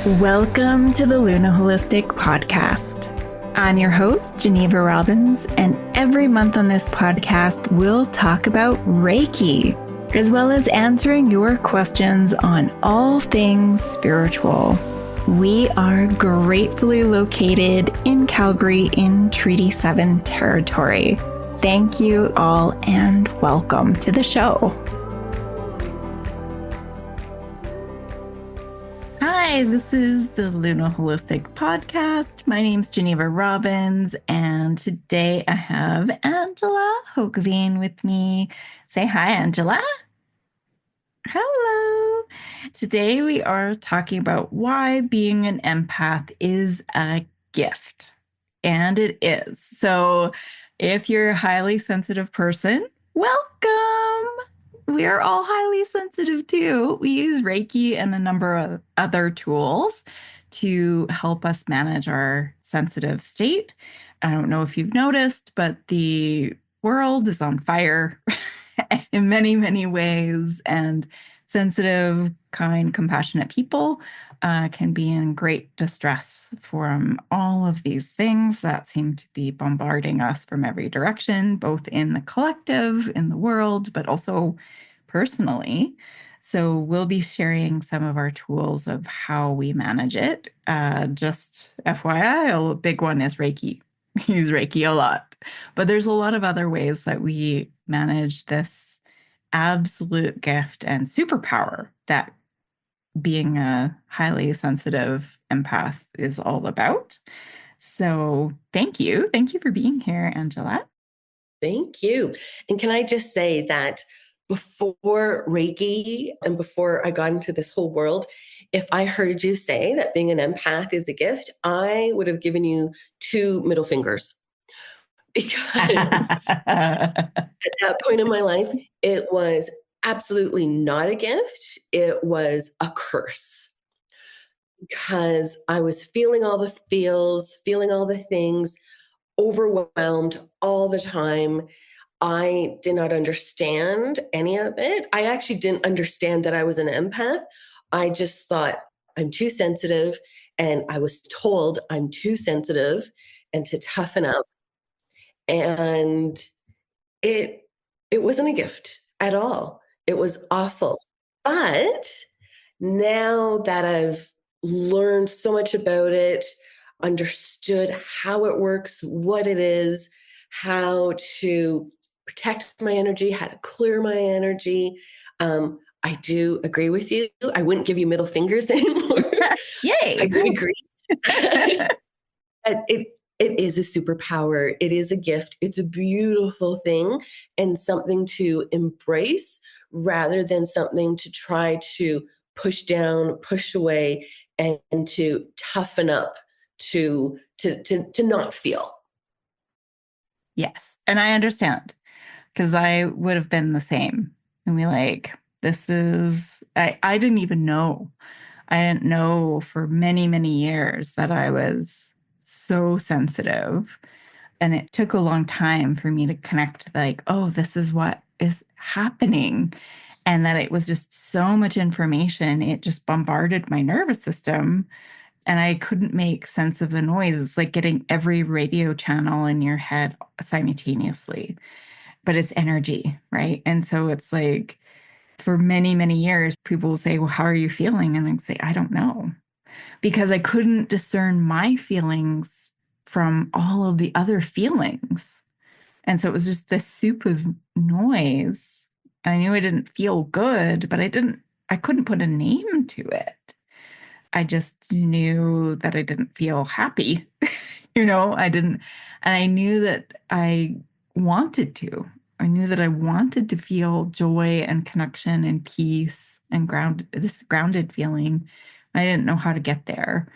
Welcome to the Luna Holistic Podcast. I'm your host, Geneva Robbins, and every month on this podcast, we'll talk about Reiki, as well as answering your questions on all things spiritual. We are gratefully located in Calgary in Treaty 7 territory. Thank you all and welcome to the show. Hi, this is the Luna Holistic Podcast. My name's Geneva Robbins, and today I have Angela Hoekveen with me. Say hi, Angela. Hello. Today we are talking about why being an empath is a gift. And it is. So if you're a highly sensitive person, welcome. We are all highly sensitive too. We use Reiki and a number of other tools to help us manage our sensitive state. I don't know if you've noticed, but the world is on fire in many, many ways. And sensitive, kind, compassionate people can be in great distress from all of these things that seem to be bombarding us from every direction, both in the collective, in the world, but also personally. So we'll be sharing some of our tools of how we manage it. Just FYI, a big one is Reiki. We use Reiki a lot, but there's a lot of other ways that we manage this absolute gift and superpower that being a highly sensitive empath is all about. So thank you. Thank you for being here, Angela. Thank you. And can I just say that before Reiki and before I got into this whole world, if I heard you say that being an empath is a gift, I would have given you 2 middle fingers. Because at that point in my life, it was absolutely not a gift. It was a curse because I was feeling all the feels, feeling all the things, overwhelmed all the time. I did not understand any of it. I actually didn't understand that I was an empath. I just thought I'm too sensitive, and I was told I'm too sensitive and to toughen up. And it wasn't a gift at all. It was awful. But now that I've learned so much about it, understood how it works, what it is, how to protect my energy, how to clear my energy, I do agree with you. I wouldn't give you middle fingers anymore. Yay! I do agree. It is a superpower. It is a gift. It's a beautiful thing and something to embrace rather than something to try to push down, push away, and to toughen up to not feel. Yes. And I understand because I would have been the same. And be like, I didn't even know. I didn't know for many, many years that I was so sensitive. And it took a long time for me to connect, like, oh, this is what is happening. And that it was just so much information. It just bombarded my nervous system. And I couldn't make sense of the noise. It's like getting every radio channel in your head simultaneously, but it's energy, right? And so it's like for many, many years, people will say, well, how are you feeling? And I'd say, I don't know, because I couldn't discern my feelings from all of the other feelings. And so it was just this soup of noise. I knew I didn't feel good, but I couldn't put a name to it. I just knew that I didn't feel happy. I didn't, and I knew that I wanted to. I knew that I wanted to feel joy and connection and peace and this grounded feeling. I didn't know how to get there.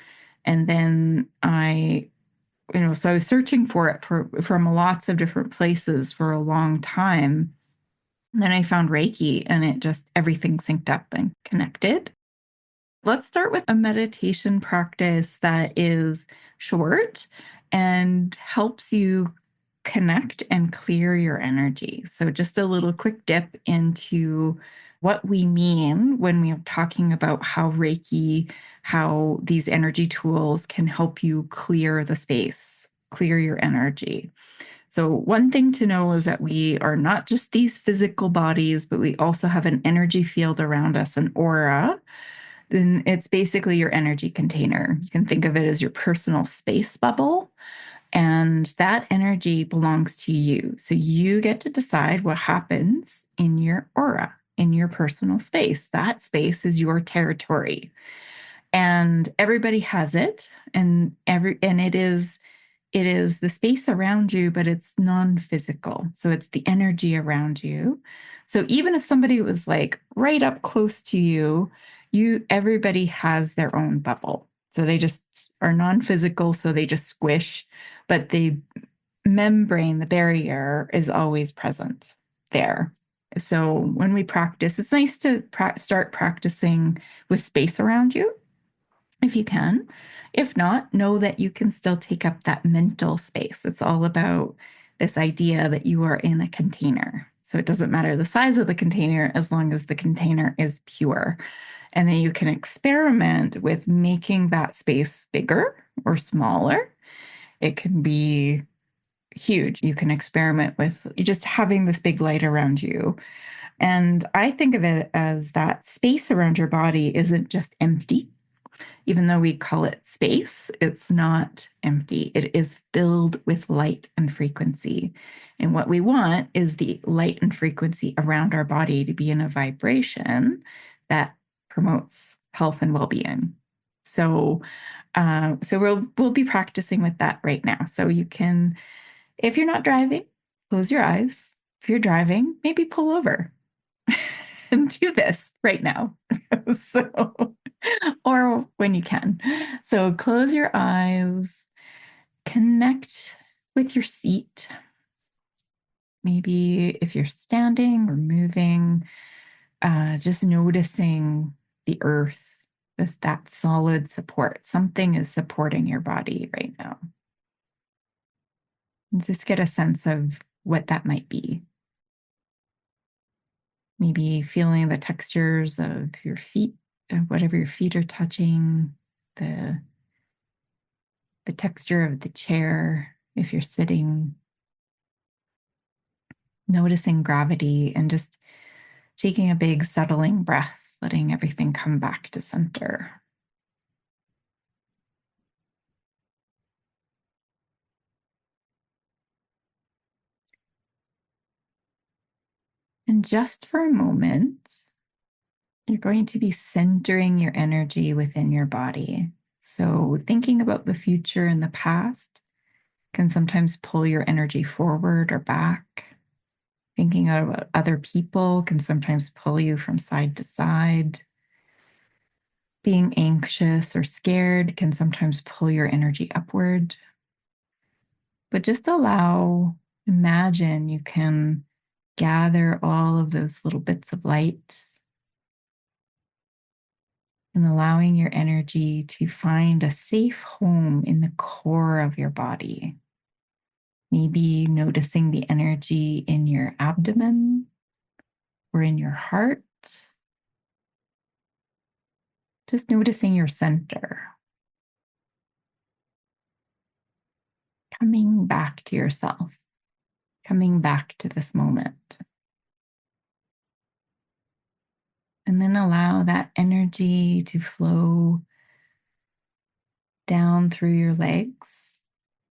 And then so I was searching for it from lots of different places for a long time. And then I found Reiki and everything synced up and connected. Let's start with a meditation practice that is short and helps you connect and clear your energy. So just a little quick dip into what we mean when we're talking about how Reiki, how these energy tools can help you clear the space, clear your energy. So, one thing to know is that we are not just these physical bodies, but we also have an energy field around us, an aura. Then it's basically your energy container. You can think of it as your personal space bubble. And that energy belongs to you. So you get to decide what happens in your aura, in your personal space. That space is your territory. And everybody has it. And it is the space around you, but it's non-physical. So it's the energy around you. So even if somebody was like right up close to you, everybody has their own bubble. So they just are non-physical, so they just squish, but the membrane, the barrier is always present there. So when we practice, it's nice to start practicing with space around you if you can. If not, know that you can still take up that mental space. It's all about this idea that you are in a container. So it doesn't matter the size of the container as long as the container is pure. And then you can experiment with making that space bigger or smaller. It can be huge. You can experiment with just having this big light around you. And I think of it as that space around your body isn't just empty. Even though we call it space, it's not empty. It is filled with light and frequency. And what we want is the light and frequency around our body to be in a vibration that promotes health and well-being. So we'll be practicing with that right now. So you can, if you're not driving, close your eyes. If you're driving, maybe pull over and do this right now. So, or when you can. So close your eyes, connect with your seat. Maybe if you're standing or moving, just noticing the earth, that solid support. Something is supporting your body right now. And just get a sense of what that might be. Maybe feeling the textures of your feet, whatever your feet are touching, the the texture of the chair if you're sitting, noticing gravity and just taking a big settling breath, letting everything come back to center. And just for a moment, you're going to be centering your energy within your body. So, thinking about the future and the past can sometimes pull your energy forward or back. Thinking about other people can sometimes pull you from side to side. Being anxious or scared can sometimes pull your energy upward. But just imagine you can gather all of those little bits of light and allowing your energy to find a safe home in the core of your body. Maybe noticing the energy in your abdomen or in your heart. Just noticing your center, coming back to yourself, coming back to this moment. And then allow that energy to flow down through your legs,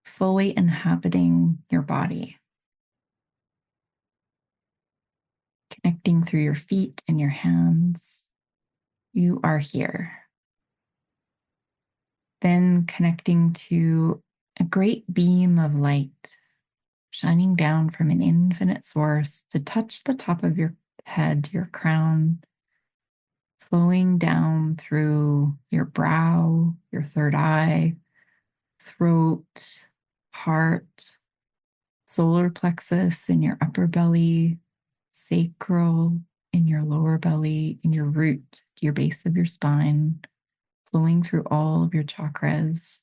fully inhabiting your body, connecting through your feet and your hands. You are here. Then connecting to a great beam of light shining down from an infinite source to touch the top of your head, your crown, flowing down through your brow, your third eye, throat, heart, solar plexus in your upper belly, sacral in your lower belly, in your root, your base of your spine, flowing through all of your chakras,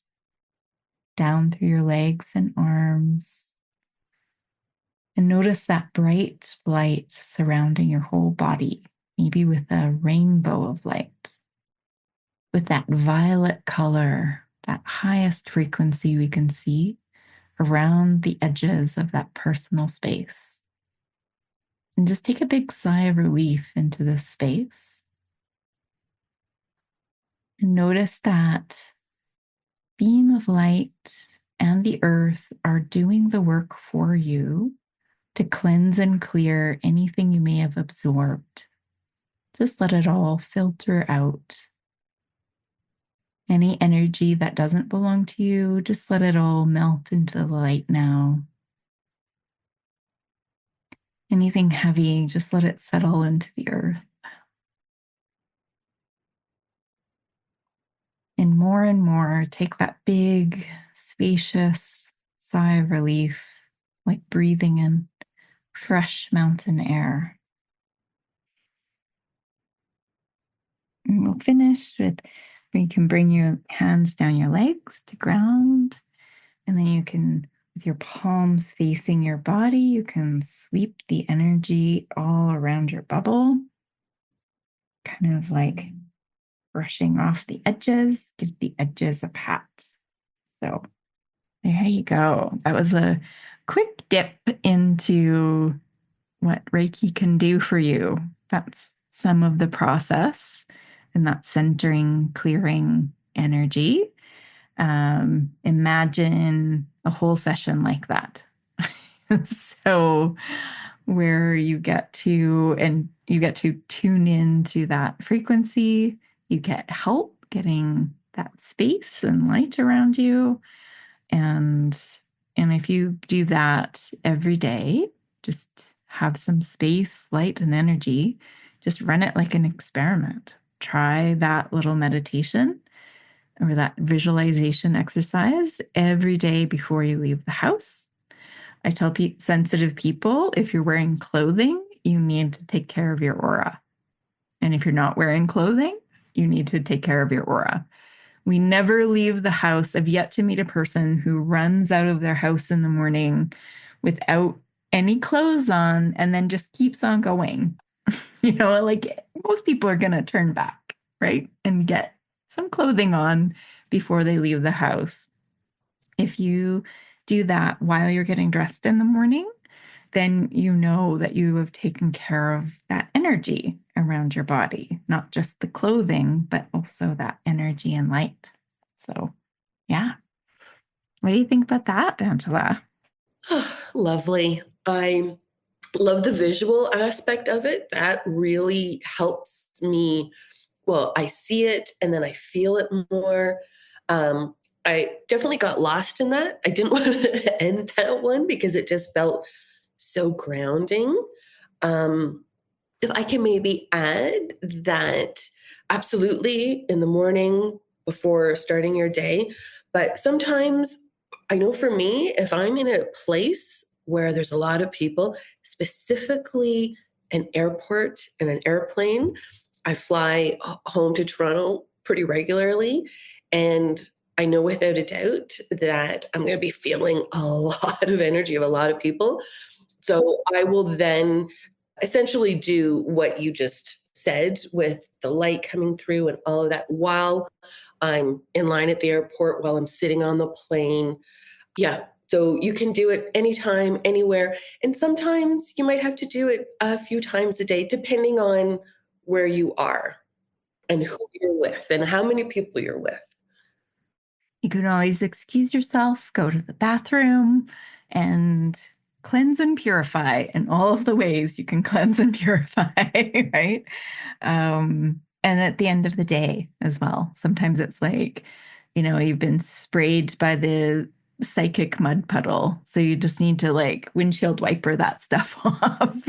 down through your legs and arms. And notice that bright light surrounding your whole body. maybe with a rainbow of light, with that violet color, that highest frequency we can see around the edges of that personal space. And just take a big sigh of relief into this space. And notice that beam of light and the earth are doing the work for you to cleanse and clear anything you may have absorbed. Just let it all filter out. Any energy that doesn't belong to you, just let it all melt into the light now. Anything heavy, just let it settle into the earth. And more, take that big, spacious sigh of relief, like breathing in fresh mountain air. And we'll finish with where you can bring your hands down your legs to ground. And then you can, with your palms facing your body, you can sweep the energy all around your bubble, kind of like brushing off the edges, give the edges a pat. So there you go. That was a quick dip into what Reiki can do for you. That's some of the process and that centering, clearing energy. Imagine a whole session like that. So where you get to tune into that frequency, you get help getting that space and light around you. And if you do that every day, just have some space, light, and energy, just run it like an experiment. Try that little meditation or that visualization exercise every day before you leave the house. I tell sensitive people, if you're wearing clothing, you need to take care of your aura. And if you're not wearing clothing, you need to take care of your aura. We never leave the house. I've yet to meet a person who runs out of their house in the morning without any clothes on and then just keeps on going. Like most people are going to turn back, right? And get some clothing on before they leave the house. If you do that while you're getting dressed in the morning, then you know that you have taken care of that energy around your body, not just the clothing, but also that energy and light. So, yeah. What do you think about that, Angela? Lovely. I love the visual aspect of it. That really helps me. Well, I see it and then I feel it more. Um, I definitely got lost in that. I didn't want to end that one because it just felt so grounding. Um, if I can maybe add that absolutely in the morning before starting your day, but sometimes I know for me, if I'm in a place where there's a lot of people, specifically an airport and an airplane, I fly home to Toronto pretty regularly. And I know without a doubt that I'm going to be feeling a lot of energy of a lot of people. So I will then essentially do what you just said with the light coming through and all of that while I'm in line at the airport, while I'm sitting on the plane. Yeah. So you can do it anytime, anywhere. And sometimes you might have to do it a few times a day, depending on where you are and who you're with and how many people you're with. You can always excuse yourself, go to the bathroom, and cleanse and purify in all of the ways you can cleanse and purify, right? And at the end of the day as well, sometimes it's like, you've been sprayed by the psychic mud puddle. So you just need to like windshield wiper that stuff off.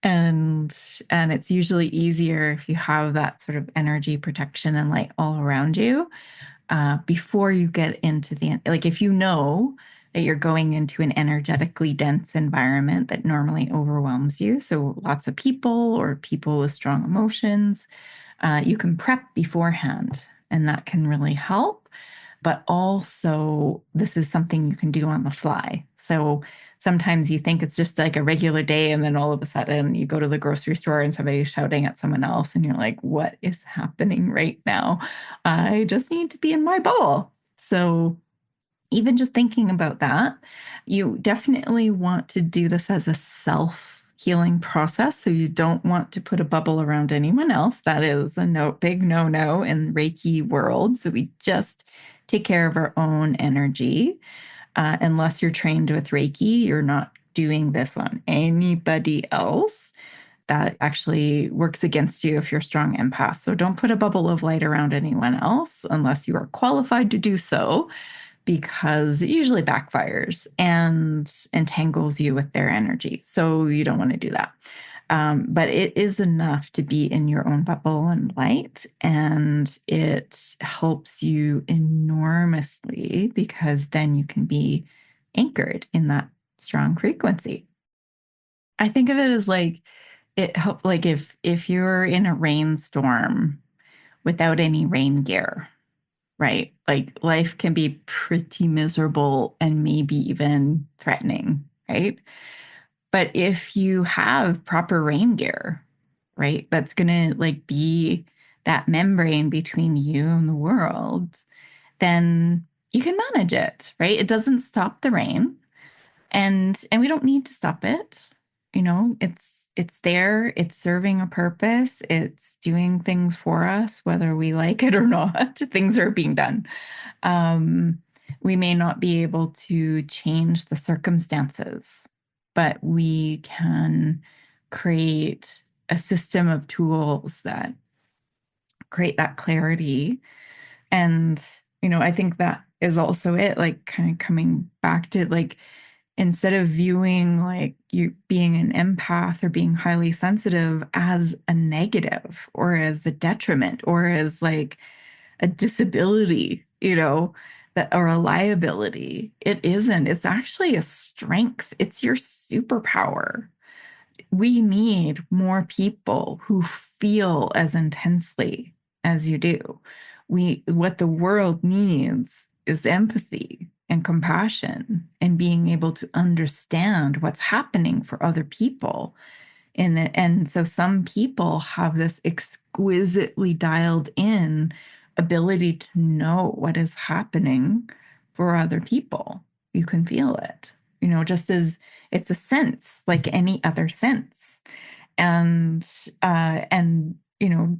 And it's usually easier if you have that sort of energy protection and light all around you before you get into like if you know that you're going into an energetically dense environment that normally overwhelms you, so lots of people or people with strong emotions, you can prep beforehand and that can really help. But also, this is something you can do on the fly. So sometimes you think it's just like a regular day, and then all of a sudden you go to the grocery store and somebody's shouting at someone else, and you're like, what is happening right now? I just need to be in my bubble. So even just thinking about that, you definitely want to do this as a self healing process. So you don't want to put a bubble around anyone else. That is a big no no in Reiki world. So we just take care of our own energy. Unless you're trained with Reiki, you're not doing this on anybody else. That actually works against you if you're a strong empath. So don't put a bubble of light around anyone else unless you are qualified to do so, because it usually backfires and entangles you with their energy. So you don't want to do that. But it is enough to be in your own bubble and light, and it helps you enormously because then you can be anchored in that strong frequency. I think of it as like it help like if you're in a rainstorm without any rain gear, right? Like life can be pretty miserable and maybe even threatening, right? But if you have proper rain gear, right, that's going to like be that membrane between you and the world, then you can manage it, right? It doesn't stop the rain, and we don't need to stop it. It's there, it's serving a purpose, it's doing things for us whether we like it or not. Things are being done. um, we may not be able to change the circumstances, but we can create a system of tools that create that clarity. And, I think that is also it, like kind of coming back to like, instead of viewing like you being an empath or being highly sensitive as a negative or as a detriment or as like a disability, that or a liability. It isn't. It's actually a strength. It's your superpower. We need more people who feel as intensely as you do. What the world needs is empathy and compassion and being able to understand what's happening for other people. And so some people have this exquisitely dialed in ability to know what is happening for other people. You can feel it, just as it's a sense like any other sense. And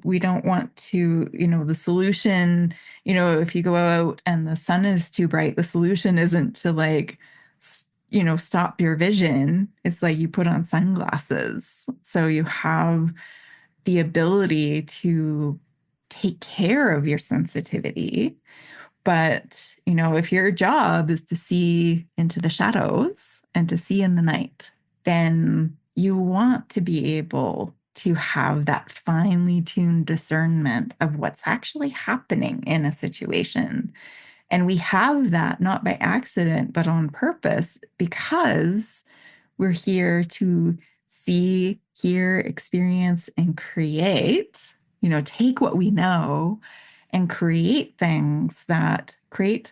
we don't want to, the solution, if you go out and the sun is too bright, the solution isn't to like stop your vision. It's like you put on sunglasses so you have the ability to take care of your sensitivity. But, if your job is to see into the shadows and to see in the night, then you want to be able to have that finely tuned discernment of what's actually happening in a situation. And we have that not by accident, but on purpose, because we're here to see, hear, experience, and create, take what we know and create things that create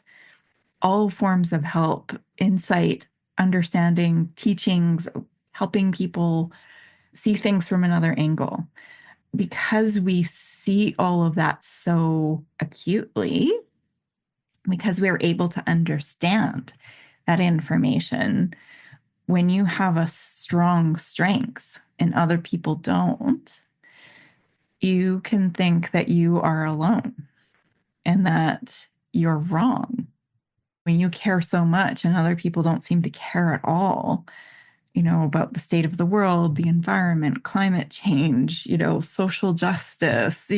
all forms of help, insight, understanding, teachings, helping people see things from another angle. Because we see all of that so acutely, because we're able to understand that information, when you have a strong strength and other people don't, you can think that you are alone and that you're wrong. When you care so much and other people don't seem to care at all, about the state of the world, the environment, climate change, social justice,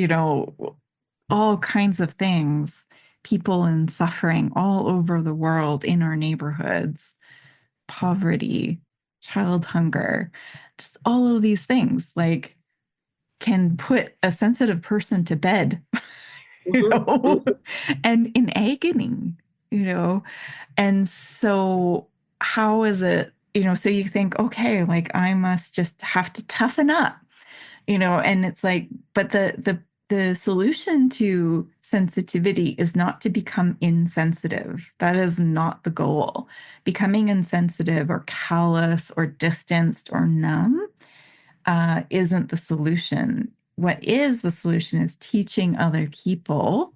all kinds of things, people in suffering all over the world in our neighborhoods, poverty, child hunger, just all of these things like can put a sensitive person to bed, you Mhm, know, mhm, and in agony, you know. And so how is it, so you think, okay, like I must just have to toughen up, and it's like, but the the solution to sensitivity is not to become insensitive. That is not the goal. Becoming insensitive or callous or distanced or numb isn't the solution. What is the solution is teaching other people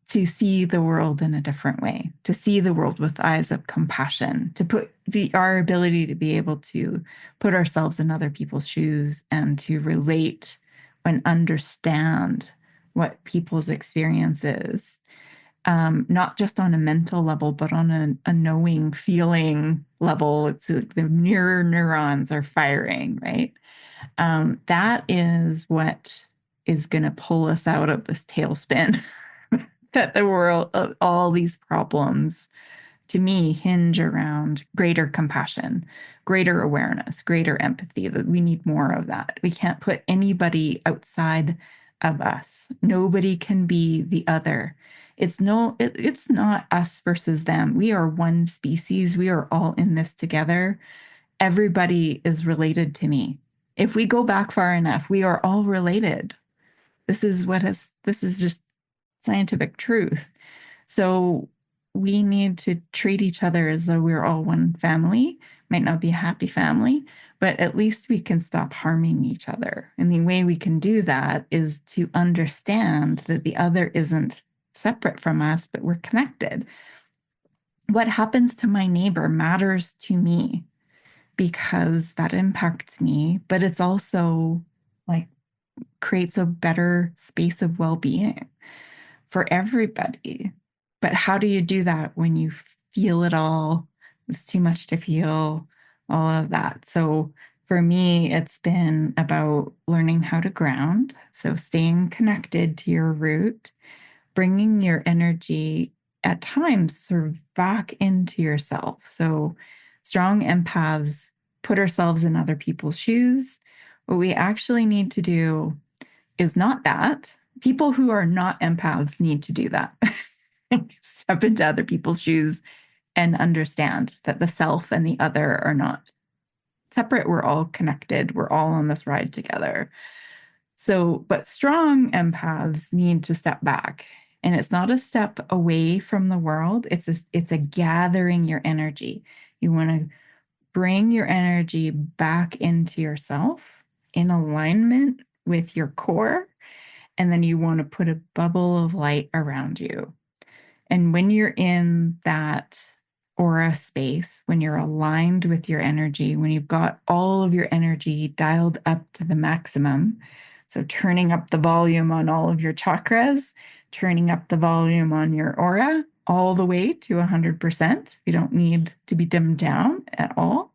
to see the world in a different way, to see the world with eyes of compassion, to put our ability to be able to put ourselves in other people's shoes and to relate and understand what people's experience is, not just on a mental level, but on a knowing, feeling level. It's like the mirror neurons are firing, right? That is what is going to pull us out of this tailspin that the world of all these problems to me hinge around greater compassion, greater awareness, greater empathy, that we need more of that. We can't put anybody outside of us. Nobody can be the other. It's not us versus them. We are one species. We are all in this together. Everybody is related to me. If we go back far enough, we are all related. This is just scientific truth. So we need to treat each other as though we're all one family. Might not be a happy family, but at least we can stop harming each other. And the way we can do that is to understand that the other isn't separate from us, but we're connected. What happens to my neighbor matters to me because that impacts me, but it's also like creates a better space of well-being for everybody. But how do you do that when you feel it all? It's too much to feel, all of that. So for me, it's been about learning how to ground. So staying connected to your root, bringing your energy at times sort of back into yourself. So strong empaths put ourselves in other people's shoes. What we actually need to do is not that. People who are not empaths need to do that. Step into other people's shoes and understand that the self and the other are not separate. We're all connected. We're all on this ride together. So, but strong empaths need to step back. And it's not a step away from the world. It's a gathering your energy. You want to bring your energy back into yourself in alignment with your core. And then you want to put a bubble of light around you. And when you're in that aura space, when you're aligned with your energy, when you've got all of your energy dialed up to the maximum, so turning up the volume on all of your chakras, turning up the volume on your aura all the way to 100%. You don't need to be dimmed down at all.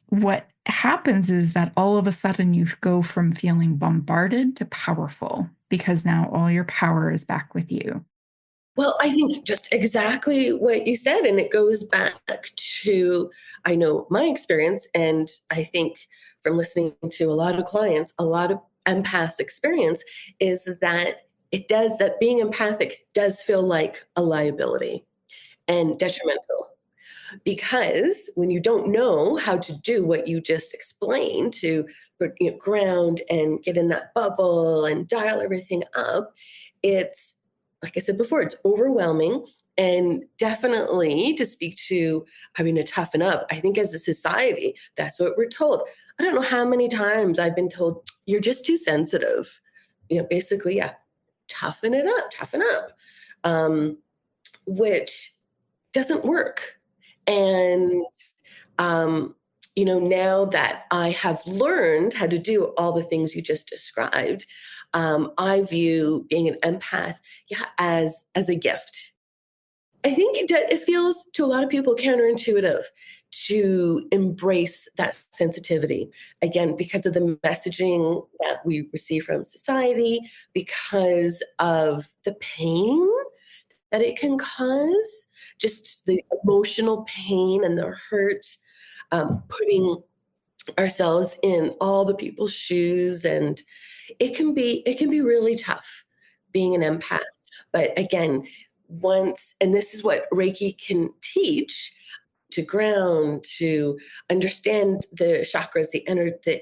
What happens is that all of a sudden you go from feeling bombarded to powerful because now all your power is back with you. Well, I think just exactly what you said. And it goes back to, I know my experience, and I think from listening to a lot of clients, a lot of empaths experience is that that being empathic does feel like a liability and detrimental. Because when you don't know how to do what you just explained to ground and get in that bubble and dial everything up, it's like I said before, it's overwhelming. And definitely to speak to having to toughen up, I think as a society, that's what we're told. I don't know how many times I've been told, you're just too sensitive. Basically, yeah, toughen it up, toughen up, which doesn't work. And um, now that I have learned how to do all the things you just described, I view being an empath, yeah, as a gift. I think it feels to a lot of people counterintuitive to embrace that sensitivity again because of the messaging that we receive from society, because of the pain that it can cause, just the emotional pain and the hurt, putting ourselves in all the people's shoes, and it can be really tough being an empath. But again, once, and this is what Reiki can teach, to ground, to understand the chakras, the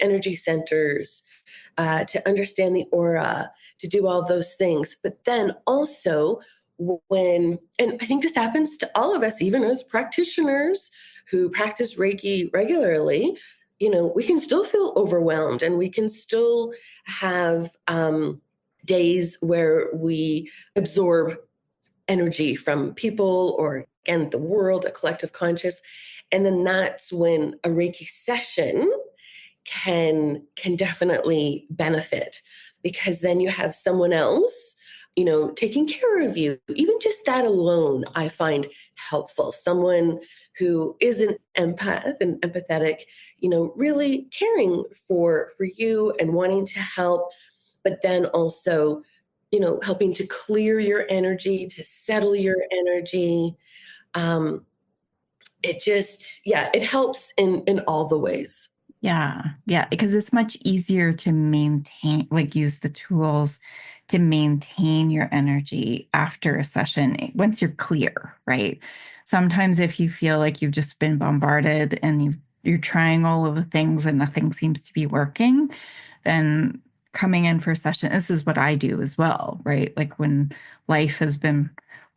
energy centers, to understand the aura, to do all those things. But then also, and I think this happens to all of us, even as practitioners who practice Reiki regularly, we can still feel overwhelmed and we can still have days where we absorb energy from people or again the world, a collective conscious. And then that's when a Reiki session can definitely benefit, because then you have someone else taking care of you. Even just that alone I find helpful. Someone who is an empath and empathetic, really caring for you and wanting to help, but then also helping to clear your energy, to settle your energy. um it just, yeah, it helps in all the ways. Yeah, yeah, because it's much easier to maintain, like use the tools to maintain your energy after a session once you're clear, right? Sometimes if you feel like you've just been bombarded and you're trying all of the things and nothing seems to be working, then coming in for a session, this is what I do as well, right? Like when life has been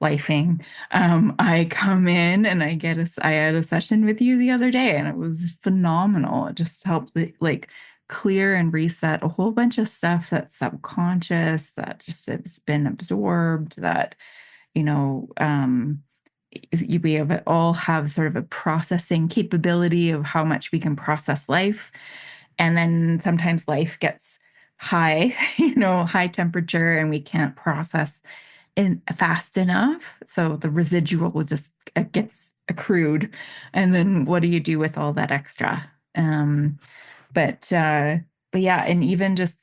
lifing, I come in and I had a session with you the other day and it was phenomenal. It just helped like clear and reset a whole bunch of stuff that's subconscious, that just has been absorbed, that, you know, we all have sort of a processing capability of how much we can process life. And then sometimes life gets high, high temperature, and we can't process in fast enough. So the residual was just it gets accrued. And then what do you do with all that extra? Um, but uh, but yeah, and even just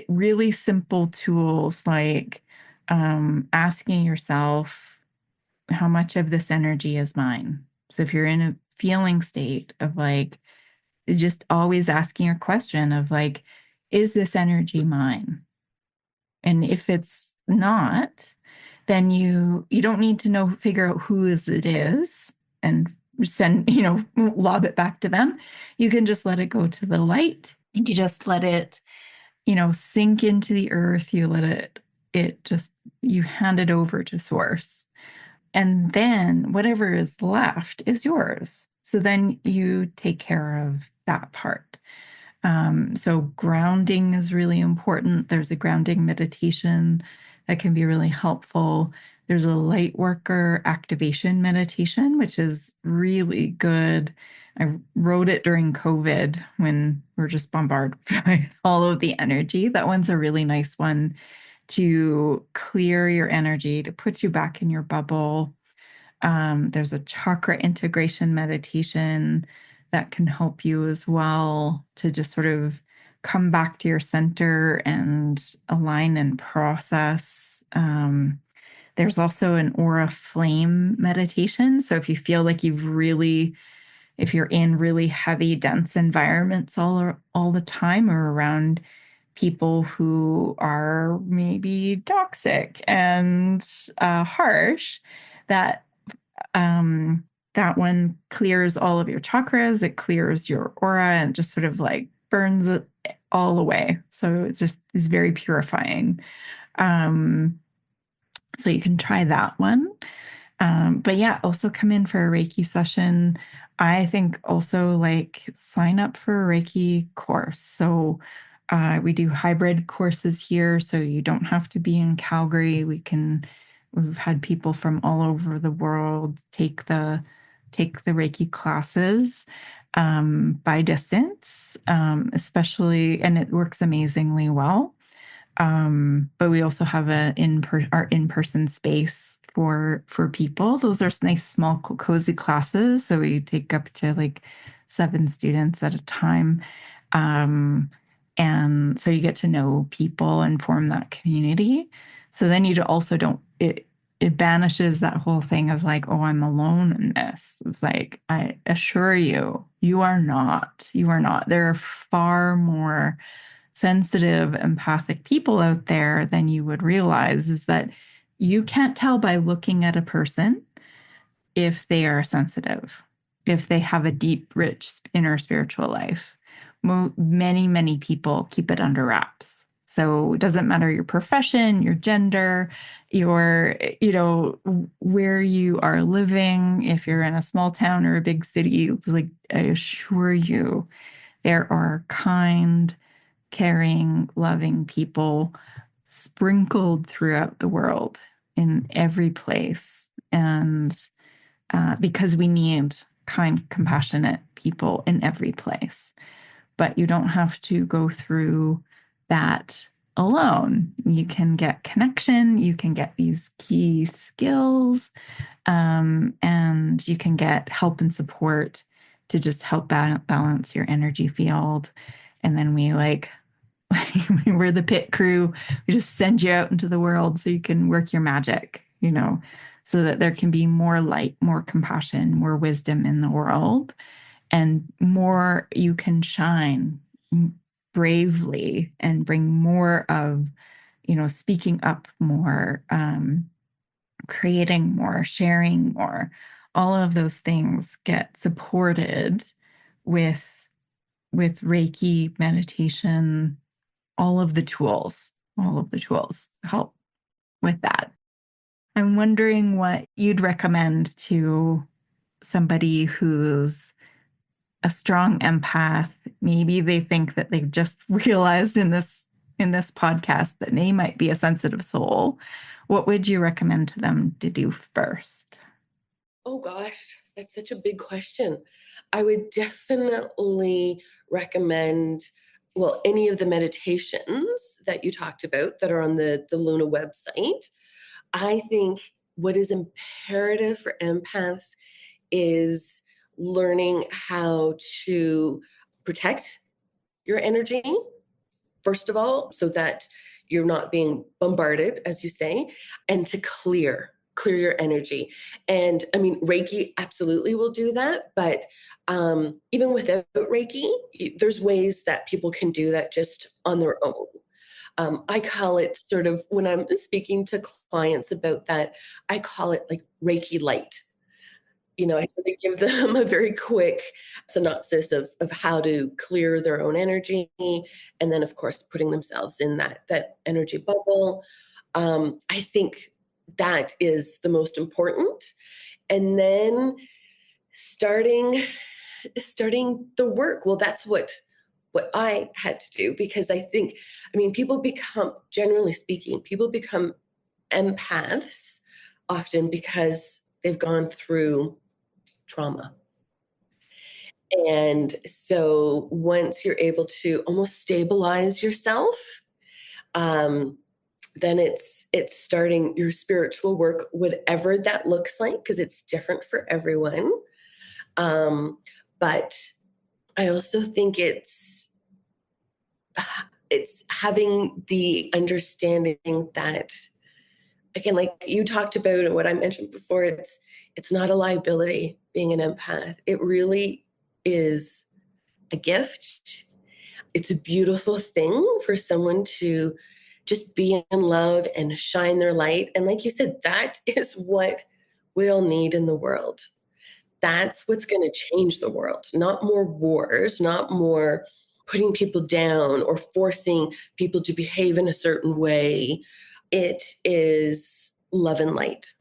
really simple tools like asking yourself how much of this energy is mine. So if you're in a feeling state of like, is just always asking a question of like, is this energy mine? And if it's not, then you don't need to figure out it is and send, lob it back to them. You can just let it go to the light and you just let it, sink into the earth. You let it just, you hand it over to source. And then whatever is left is yours. So then you take care of that part. So grounding is really important. There's a grounding meditation that can be really helpful. There's a light worker activation meditation, which is really good. I wrote it during COVID when we're just bombarded by all of the energy. That one's a really nice one to clear your energy, to put you back in your bubble. There's a chakra integration meditation that can help you as well to just sort of come back to your center and align and process. There's also an aura flame meditation. So if you feel like if you're in really heavy, dense environments all the time or around people who are maybe toxic and harsh, that um, that one clears all of your chakras, it clears your aura and just sort of like burns it all away. So it just is very purifying. Um, so you can try that one. But yeah, also come in for a Reiki session. I think also like sign up for a Reiki course. So we do hybrid courses here, so you don't have to be in Calgary. We've had people from all over the world take the Reiki classes by distance, especially, and it works amazingly well. But we also have our in-person space for people. Those are nice, small, cozy classes. So we take up to like 7 students at a time. Um, and so you get to know people and form that community. So then you also don't, it banishes that whole thing of like, oh, I'm alone in this. It's like, I assure you, you are not. You are not. There are far more sensitive, empathic people out there than you would realize. Is that you can't tell by looking at a person if they are sensitive. if they have a deep, rich inner spiritual life. Many, many people keep it under wraps. So it doesn't matter your profession, your gender, your, where you are living, if you're in a small town or a big city, like I assure you, there are kind, caring, loving people sprinkled throughout the world in every place. And because we need kind, compassionate people in every place. But you don't have to go through that alone. You can get connection, you can get these key skills, and you can get help and support to just help balance your energy field. And then we're the pit crew. We just send you out into the world so you can work your magic, so that there can be more light, more compassion, more wisdom in the world, and more you can shine bravely and bring more of, speaking up more, creating more, sharing more. All of those things get supported with Reiki, meditation, all of the tools help with that. I'm wondering what you'd recommend to somebody who's a strong empath. Maybe they think that they've just realized in this podcast that they might be a sensitive soul. What would you recommend to them to do first? Oh gosh, that's such a big question. I would definitely recommend, well, any of the meditations that you talked about that are on the Luna website. I think what is imperative for empaths is learning how to protect your energy, first of all, so that you're not being bombarded, as you say, and to clear your energy. And I mean, Reiki absolutely will do that, but even without Reiki, there's ways that people can do that just on their own. I call it sort of, when I'm speaking to clients about that, I call it like Reiki light. I sort of give them a very quick synopsis of how to clear their own energy, and then, of course, putting themselves in that energy bubble. I think that is the most important. And then starting starting the work. Well, that's what I had to do, because I think, I mean, generally speaking, people become empaths often because they've gone through trauma. And so once you're able to almost stabilize yourself, um, then it's starting your spiritual work, whatever that looks like, because it's different for everyone. But I also think it's having the understanding that, again, like you talked about and what I mentioned before, it's not a liability being an empath. It really is a gift. It's a beautiful thing for someone to just be in love and shine their light. And like you said, that is what we all need in the world. That's what's going to change the world, not more wars, not more putting people down or forcing people to behave in a certain way. It is love and light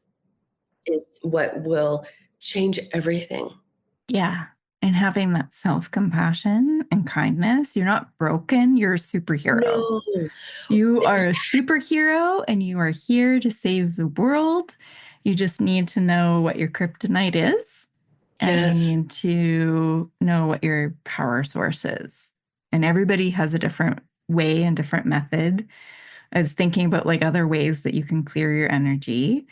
is what will change everything. Yeah. And having that self compassion and kindness, you're not broken, you're a superhero. No. You are a superhero and you are here to save the world. You just need to know what your kryptonite is, and you Yes. need to know what your power source is. And everybody has a different way and different method. I was thinking about like other ways that you can clear your energy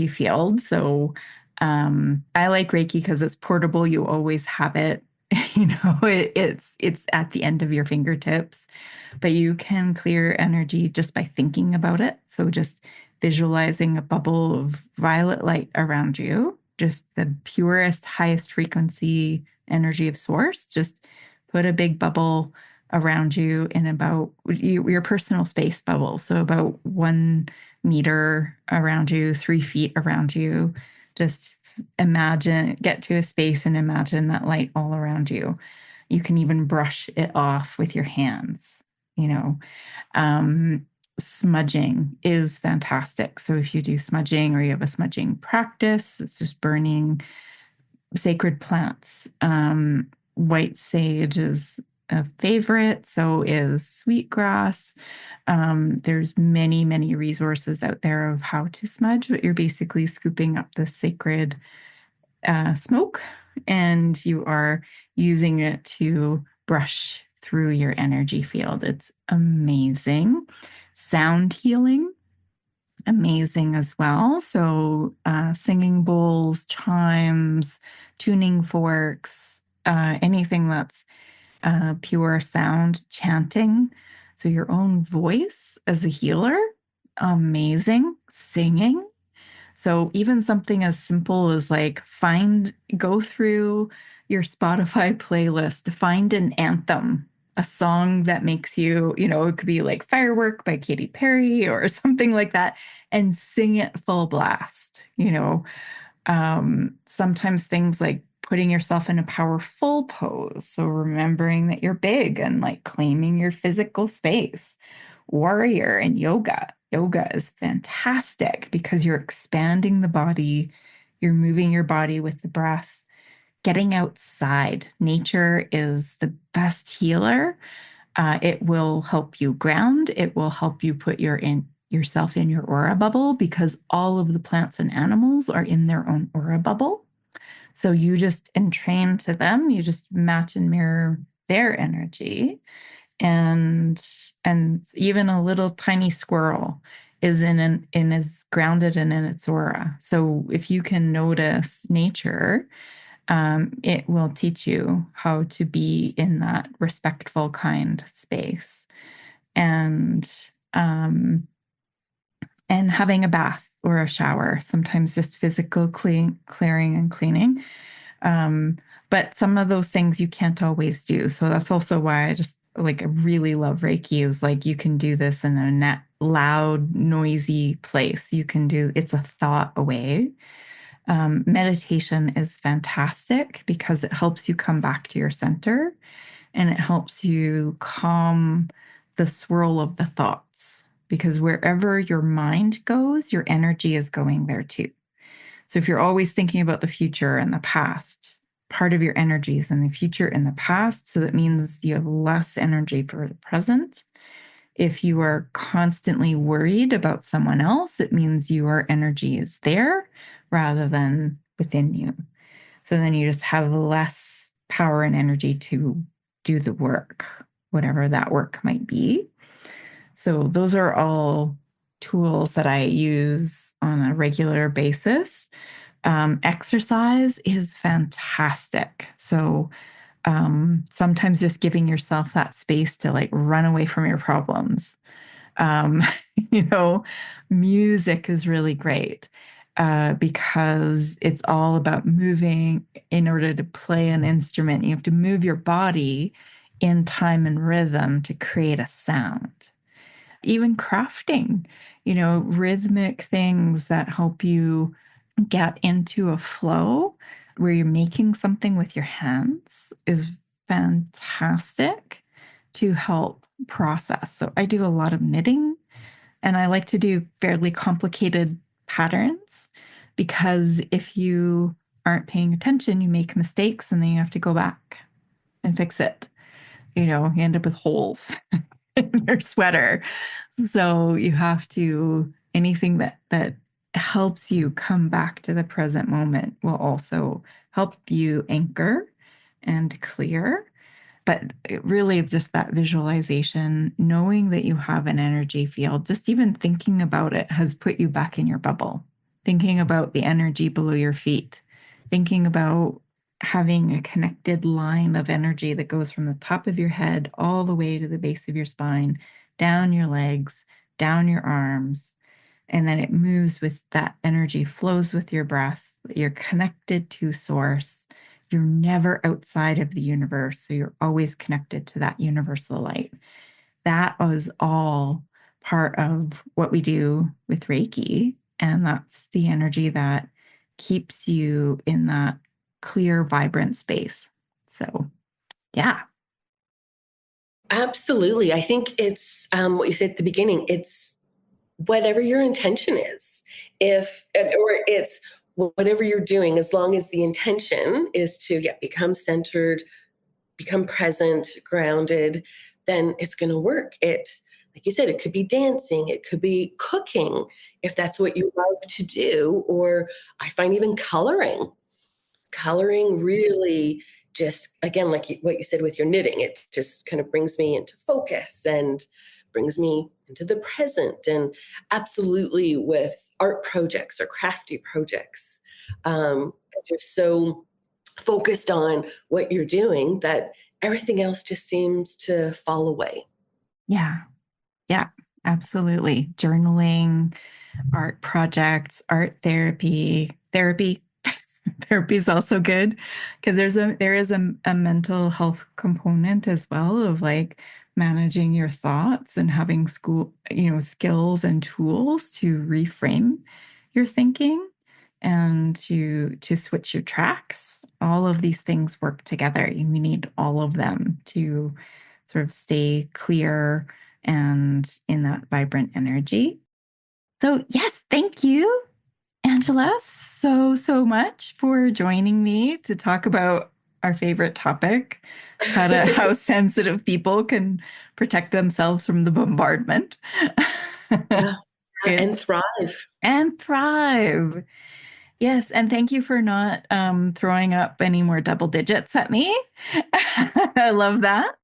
field. So I like Reiki because it's portable. You always have it. It's at the end of your fingertips, but you can clear energy just by thinking about it. So just visualizing a bubble of violet light around you, just the purest, highest frequency energy of source. Just put a big bubble around you in about your personal space bubble. So about 1 meter around you, 3 feet around you. Just imagine, get to a space and imagine that light all around you. You can even brush it off with your hands, you know. Um, Smudging is fantastic. So if you do smudging or you have a smudging practice, it's just burning sacred plants. White sage is a favorite, so is sweetgrass. There's many, many resources out there of how to smudge, but you're basically scooping up the sacred smoke and you are using it to brush through your energy field. It's amazing. Sound healing, amazing as well. So, singing bowls, chimes, tuning forks, anything that's pure sound, chanting. So, your own voice as a healer, amazing. Singing. So, even something as simple as like go through your Spotify playlist, find an anthem, a song that makes you, it could be like Firework by Katy Perry or something like that, and sing it full blast. Sometimes things like putting yourself in a powerful pose. So remembering that you're big and like claiming your physical space. Warrior and yoga. Yoga is fantastic because you're expanding the body, you're moving your body with the breath, getting outside. Nature is the best healer. It will help you ground. It will help you put yourself in your aura bubble because all of the plants and animals are in their own aura bubble. So you just entrain to them. You just match and mirror their energy, and even a little tiny squirrel is grounded and in its aura. So if you can notice nature, it will teach you how to be in that respectful, kind space. And um, and having a bath or a shower, sometimes just physical clearing and cleaning. Um, but some of those things you can't always do. So that's also why I really love Reiki is like you can do this in a loud, noisy place. It's a thought away. Meditation is fantastic because it helps you come back to your center and it helps you calm the swirl of the thoughts because wherever your mind goes, your energy is going there too. So if you're always thinking about the future and the past, part of your energy is in the future and the past. So that means you have less energy for the present. If you are constantly worried about someone else, it means your energy is there rather than within you. So then you just have less power and energy to do the work, whatever that work might be. So those are all tools that I use on a regular basis. Exercise is fantastic. So sometimes just giving yourself that space to like run away from your problems. Um, you know, Music is really great because it's all about moving. In order to play an instrument, you have to move your body in time and rhythm to create a sound. Even crafting, rhythmic things that help you get into a flow where you're making something with your hands is fantastic to help process. So I do a lot of knitting and I like to do fairly complicated patterns because if you aren't paying attention, you make mistakes and then you have to go back and fix it. You end up with holes in your sweater. So you have to anything that helps you come back to the present moment will also help you anchor and clear. But it really just that visualization, knowing that you have an energy field, just even thinking about it has put you back in your bubble. Thinking about the energy below your feet, thinking about having a connected line of energy that goes from the top of your head all the way to the base of your spine, down your legs, down your arms, and then it moves with that energy, flows with your breath. You're connected to source. You're never outside of the universe. So you're always connected to that universal light. That was all part of what we do with Reiki. And that's the energy that keeps you in that clear, vibrant space. So, yeah. Absolutely. I think it's what you said at the beginning. It's whatever your intention is. If or it's whatever you're doing, as long as the intention is to become centered, become present, grounded, then it's going to work. It, like you said, it could be dancing, it could be cooking, if that's what you love to do, or I find even coloring really just, again, like what you said with your knitting, it just kind of brings me into focus and brings me into the present. And absolutely with art projects or crafty projects, you're so focused on what you're doing that everything else just seems to fall away. Yeah. Yeah. Absolutely. Journaling, art projects, art therapy. Therapy is also good because there is a mental health component as well of like managing your thoughts and having skills and tools to reframe your thinking and to switch your tracks. All of these things work together. We need all of them to sort of stay clear and in that vibrant energy. So, yes, thank you, Angela, so much for joining me to talk about our favorite topic, how sensitive people can protect themselves from the bombardment. Yeah. And It's thrive. and thrive. Yes, and thank you for not throwing up any more double digits at me. I love that.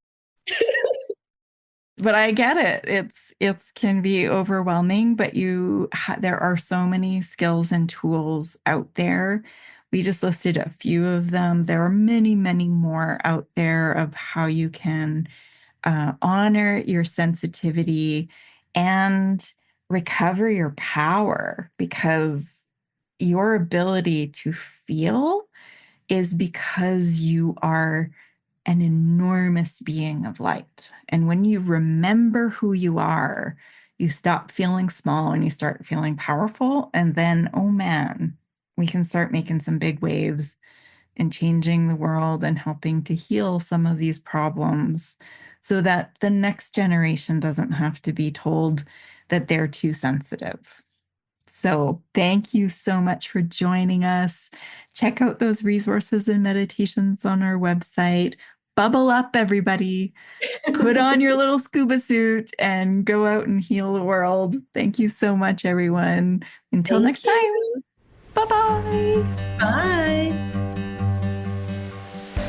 But I get it. It can be overwhelming, but there are so many skills and tools out there. We just listed a few of them. There are many, many more out there of how you can honor your sensitivity and recover your power, because your ability to feel is because you are an enormous being of light. And when you remember who you are, you stop feeling small and you start feeling powerful. And then, oh man, we can start making some big waves and changing the world and helping to heal some of these problems so that the next generation doesn't have to be told that they're too sensitive. So, thank you so much for joining us. Check out those resources and meditations on our website. Bubble up, everybody. Put on your little scuba suit and go out and heal the world. Thank you so much, everyone. Until Thank next time. you. Bye-bye. Bye.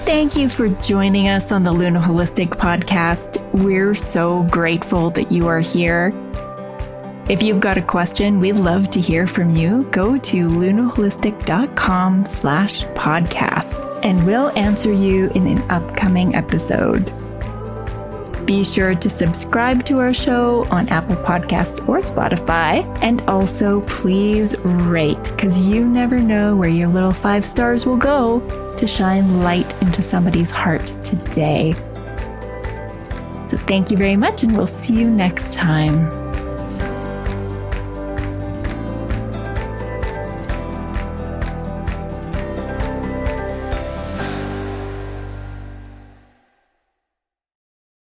Thank you for joining us on the Luna Holistic Podcast. We're so grateful that you are here. If you've got a question, we'd love to hear from you. Go to lunaholistic.com/podcast and we'll answer you in an upcoming episode. Be sure to subscribe to our show on Apple Podcasts or Spotify. And also please rate, because you never know where your little 5 stars will go to shine light into somebody's heart today. So thank you very much, and we'll see you next time.